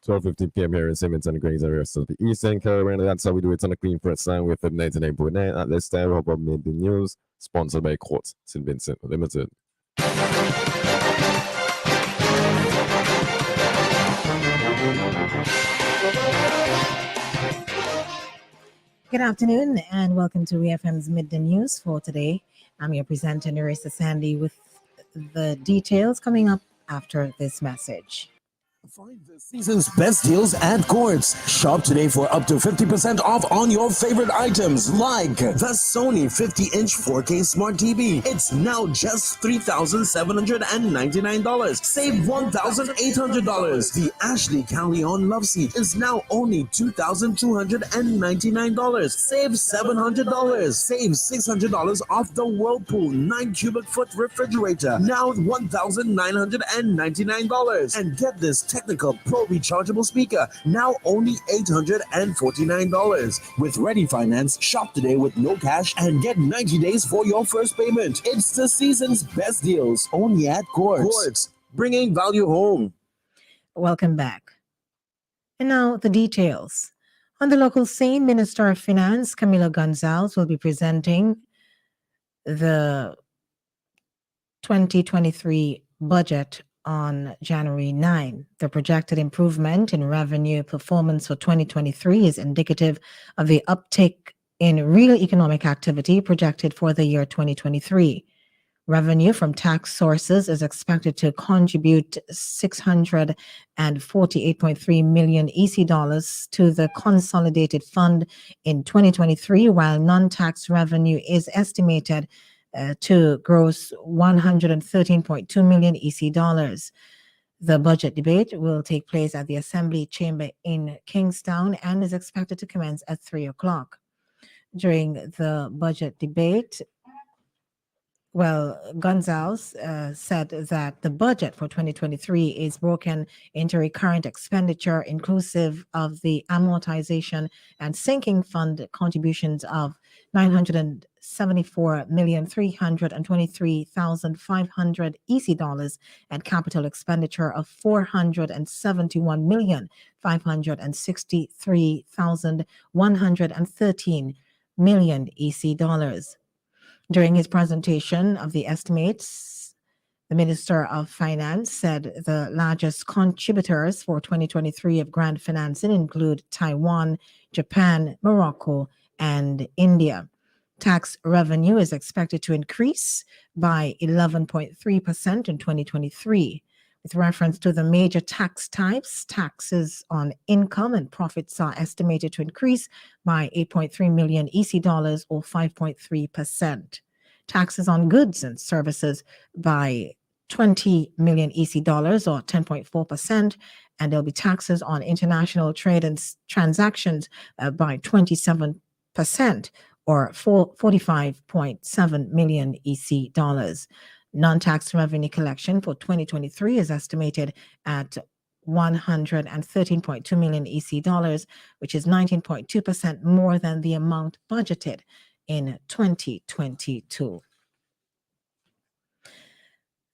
12:50 p.m. here in Simmons and Grays and the rest of the Eastern Carolina. That's how we do it on the Clean Press line with the 99.9 at this time. How about Midday News, sponsored by Quartz St. Vincent Limited. Good afternoon and welcome to WEFM's Midday News for today. I'm your presenter, Nerissa Sandy, with the details coming up after this message. Find this season's best deals at Quartz. Shop today for up to 50% off on your favorite items like the Sony 50-inch 4K Smart TV. It's now just $3,799. Save $1,800. The Ashley Callion Love Seat is now only $2,299. Save $700. Save $600 off the Whirlpool 9 cubic foot refrigerator. Now $1,999. And get this Technical Pro rechargeable speaker, now only $849. With Ready Finance, shop today with no cash and get 90 days for your first payment. It's the season's best deals, only at Quartz. Quartz, bringing value home. Welcome back. And now the details. On the local scene, Minister of Finance Camilo Gonzalez will be presenting the 2023 budget on January 9. The projected improvement in revenue performance for 2023 is indicative of the uptick in real economic activity projected for the year 2023. Revenue from tax sources is expected to contribute $648.3 million EC dollars to the consolidated fund in 2023, while non-tax revenue is estimated to gross $113.2 million EC dollars. The budget debate will take place at the Assembly Chamber in Kingstown and is expected to commence at 3 o'clock. During the budget debate, Gonzalez said that the budget for 2023 is broken into recurrent expenditure inclusive of the amortization and sinking fund contributions of $974,323,500 EC dollars and capital expenditure of $471,563,113 million EC dollars. During his presentation of the estimates, the Minister of Finance said the largest contributors for 2023 of grant financing include Taiwan, Japan, Morocco, and India. Tax revenue is expected to increase by 11.3% in 2023. With reference to the major tax types, taxes on income and profits are estimated to increase by 8.3 million EC dollars or 5.3%. Taxes on goods and services by 20 million EC dollars or 10.4%, and there'll be taxes on international trade and transactions by 27% or 45.7 million EC dollars. Non-tax revenue collection for 2023 is estimated at $113.2 million EC dollars, which is 19.2% more than the amount budgeted in 2022.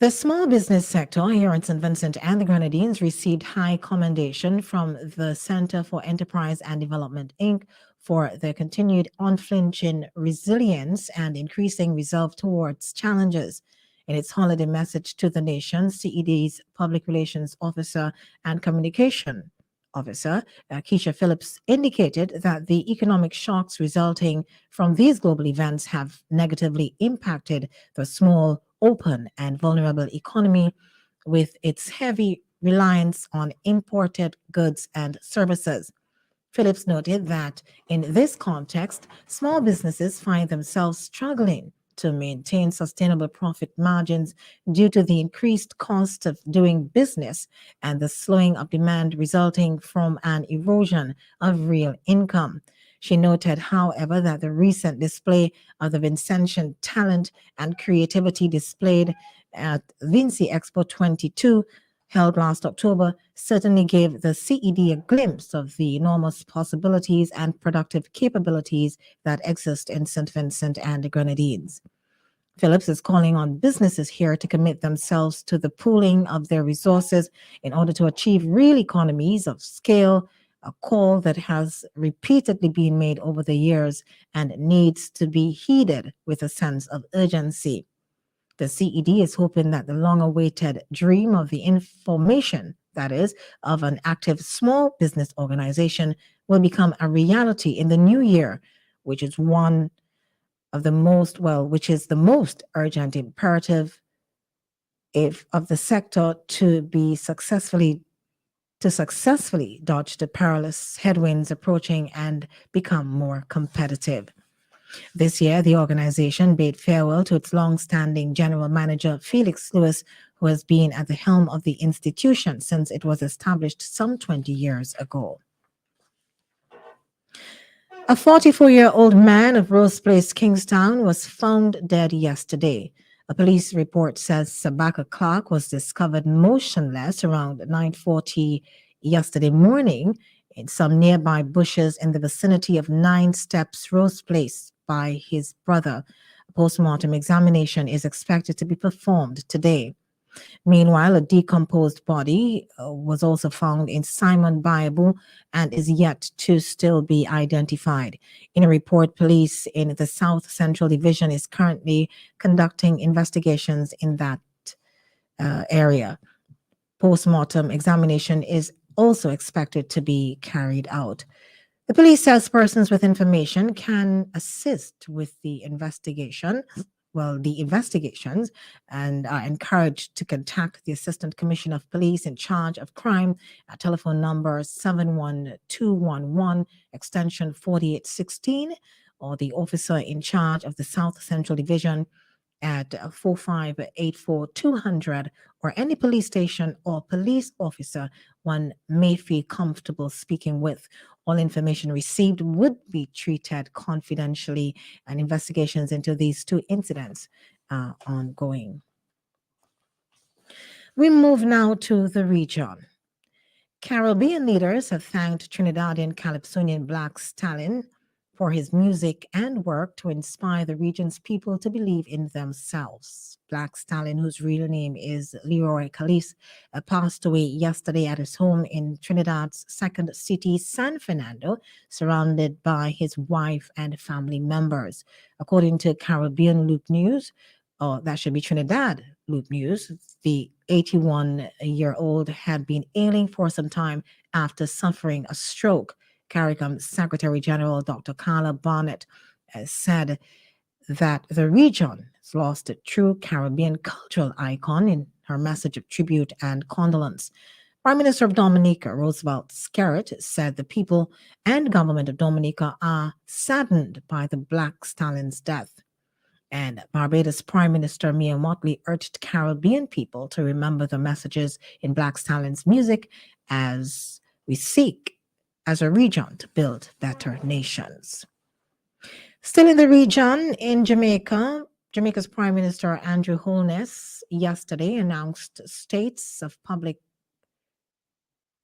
The small business sector here in St. Vincent and the Grenadines received high commendation from the Center for Enterprise and Development, Inc. for their continued unflinching resilience and increasing resolve towards challenges. In its holiday message to the nation, CED's Public Relations Officer and Communication Officer, Keisha Phillips, indicated that the economic shocks resulting from these global events have negatively impacted the small, open, and vulnerable economy with its heavy reliance on imported goods and services. Phillips noted that in this context, small businesses find themselves struggling to maintain sustainable profit margins due to the increased cost of doing business and the slowing of demand resulting from an erosion of real income. She noted, however, that the recent display of the Vincentian talent and creativity displayed at Vinci Expo 22 held last October certainly gave the CED a glimpse of the enormous possibilities and productive capabilities that exist in St. Vincent and the Grenadines. Phillips is calling on businesses here to commit themselves to the pooling of their resources in order to achieve real economies of scale, a call that has repeatedly been made over the years and needs to be heeded with a sense of urgency. The CED is hoping that the long-awaited dream of the information, that is, of an active small business organization, will become a reality in the new year, which is one of the most, which is the most urgent imperative of the sector to successfully dodge the perilous headwinds approaching and become more competitive. This year, the organization bade farewell to its long-standing general manager, Felix Lewis, who has been at the helm of the institution since it was established some 20 years ago. A 44-year-old man of Rose Place, Kingstown, was found dead yesterday. A police report says Sabaka Clark was discovered motionless around 9:40 yesterday morning in some nearby bushes in the vicinity of 9 Steps Rose Place by his brother. A postmortem examination is expected to be performed today. Meanwhile, a decomposed body was also found in Simon Bible and is yet to still be identified. In a report, police in the South Central Division is currently conducting investigations in that area. Postmortem examination is also expected to be carried out. The police says persons with information can assist with the investigations and are encouraged to contact the Assistant Commissioner of Police in charge of crime at telephone number 71211 extension 4816 or the officer in charge of the South Central Division at 4584-200 or any police station or police officer one may feel comfortable speaking with. All information received would be treated confidentially, and investigations into these 2 incidents are ongoing. We move now to the region. Caribbean leaders have thanked Trinidadian Calypsonian Black Stallion for his music and work to inspire the region's people to believe in themselves. Black Stallion, whose real name is Leroy Calise, passed away yesterday at his home in Trinidad's second city, San Fernando, surrounded by his wife and family members. According to Caribbean Loop News, that should be Trinidad Loop News, the 81-year-old had been ailing for some time after suffering a stroke. CARICOM Secretary General Dr. Carla Barnett said that the region has lost a true Caribbean cultural icon in her message of tribute and condolence. Prime Minister of Dominica, Roosevelt Skerritt, said the people and government of Dominica are saddened by the Black Stallion's death. And Barbados Prime Minister Mia Mottley urged Caribbean people to remember the messages in Black Stallion's music as we seek as a region to build better nations. Still in the region, in Jamaica's Prime Minister Andrew Holness yesterday announced states of public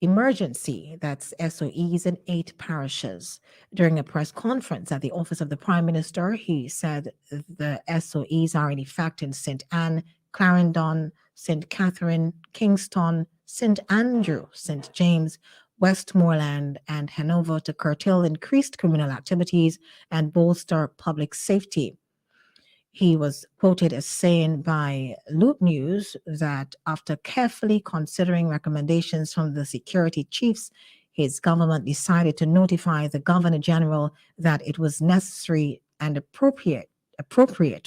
emergency, that's SOEs, in 8 parishes. During a press conference at the office of the Prime Minister, he said the SOEs are in effect in St. Anne, Clarendon, St. Catherine, Kingston, St. Andrew, St. James, Westmoreland, and Hanover to curtail increased criminal activities and bolster public safety. He was quoted as saying by Loop News that after carefully considering recommendations from the security chiefs, his government decided to notify the Governor General that it was necessary and appropriate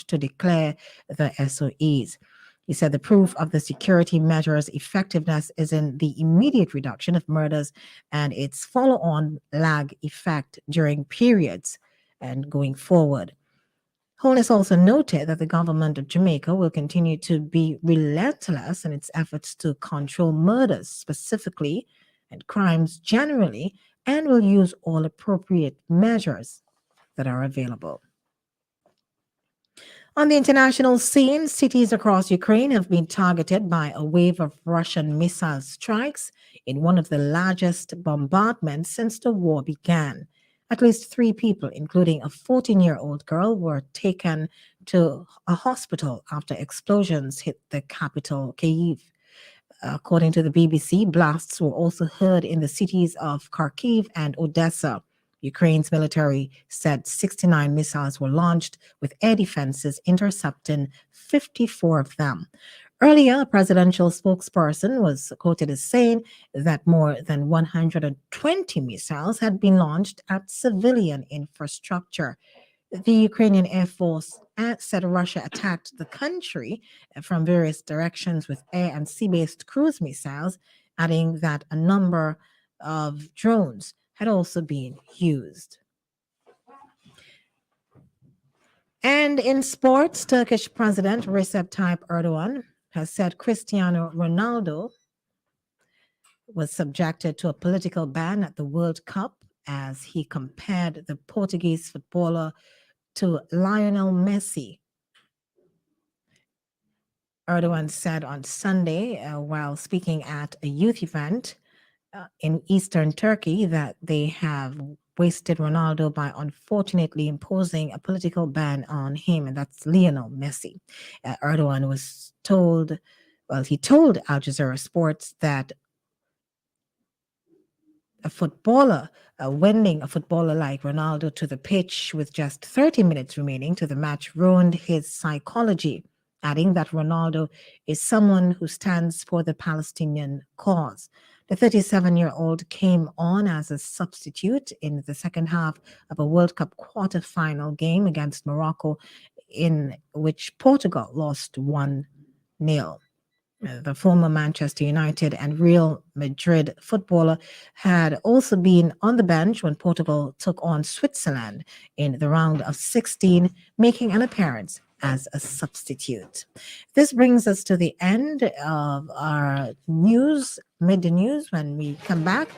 to declare the SOEs. He said the proof of the security measures' effectiveness is in the immediate reduction of murders and its follow-on lag effect during periods and going forward. Holness also noted that the government of Jamaica will continue to be relentless in its efforts to control murders specifically and crimes generally, and will use all appropriate measures that are available. On the international scene, cities across Ukraine have been targeted by a wave of Russian missile strikes in one of the largest bombardments since the war began. At least 3 people, including a 14-year-old girl, were taken to a hospital after explosions hit the capital, Kyiv. According to the BBC, blasts were also heard in the cities of Kharkiv and Odessa. Ukraine's military said 69 missiles were launched, with air defenses intercepting 54 of them. Earlier, a presidential spokesperson was quoted as saying that more than 120 missiles had been launched at civilian infrastructure. The Ukrainian Air Force said Russia attacked the country from various directions with air and sea-based cruise missiles, adding that a number of drones had also been used. And in sports, Turkish President Recep Tayyip Erdogan has said Cristiano Ronaldo was subjected to a political ban at the World Cup as he compared the Portuguese footballer to Lionel Messi. Erdogan said on Sunday, while speaking at a youth event in eastern Turkey, that they have wasted Ronaldo by unfortunately imposing a political ban on him, and that's Lionel Messi. Erdogan was told, he told Al Jazeera Sports that winning a footballer like Ronaldo to the pitch with just 30 minutes remaining to the match ruined his psychology, adding that Ronaldo is someone who stands for the Palestinian cause. The 37-year-old came on as a substitute in the second half of a World Cup quarter-final game against Morocco, in which Portugal lost 1-0. The former Manchester United and Real Madrid footballer had also been on the bench when Portugal took on Switzerland in the round of 16, making an appearance as a substitute. This brings us to the end of our news, midday news. When we come back,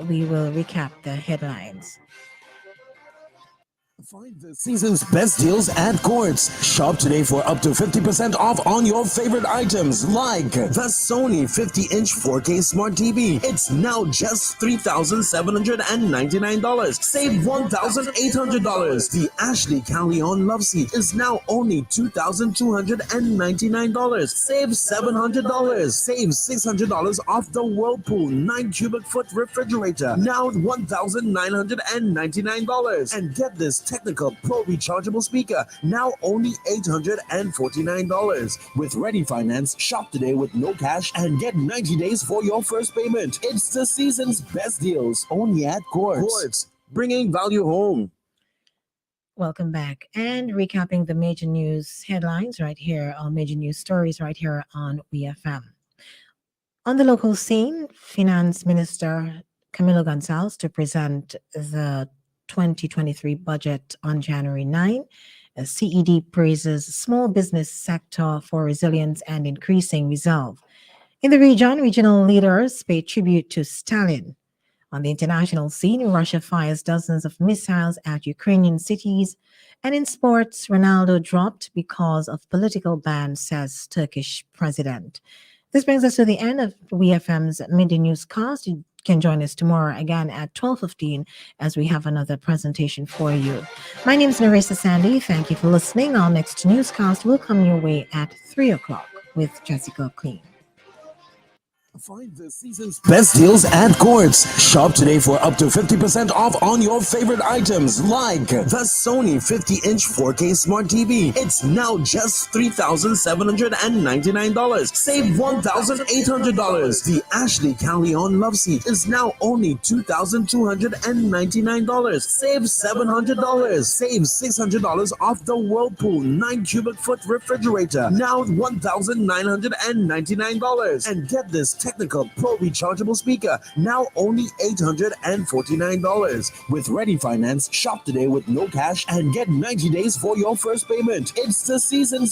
we will recap the headlines. Find the season's best deals at Quartz. Shop today for up to 50% off on your favorite items like the Sony 50-inch 4K Smart TV. It's now just $3,799. Save $1,800. The Ashley Callion Love Seat is now only $2,299. Save $700. Save $600 off the Whirlpool 9 cubic foot refrigerator. Now $1,999. And get this Technical Pro rechargeable speaker, now only $849. With Ready Finance, shop today with no cash and get 90 days for your first payment. It's the season's best deals, only at Quartz. Quartz, bringing value home. Welcome back, and recapping the major news headlines right here, major news stories right here on WEFM. On the local scene, Finance Minister Camilo Gonzalez to present the 2023 budget on January 9. CED praises small business sector for resilience and increasing resolve. In the region, regional leaders pay tribute to Stalin. On the international scene, Russia fires dozens of missiles at Ukrainian cities. And in sports, Ronaldo dropped because of political ban, says Turkish president. This brings us to the end of WEFM's Midday Newscast. You can join us tomorrow again at 12:15 as we have another presentation for you. My name is Nerissa Sandy. Thank you for listening. Our next newscast will come your way at 3 o'clock with Jessica Clean. Find the season's best deals at Quartz. Shop today for up to 50% off on your favorite items like the Sony 50-inch 4K Smart TV. It's now just $3,799. Save $1,800. The Ashley Callion Love Seat is now only $2,299. Save $700. Save $600 off the Whirlpool 9 cubic foot refrigerator. Now $1,999. And get this Technical Pro rechargeable speaker, now only $849. With Ready Finance, shop today with no cash and get 90 days for your first payment. It's the season's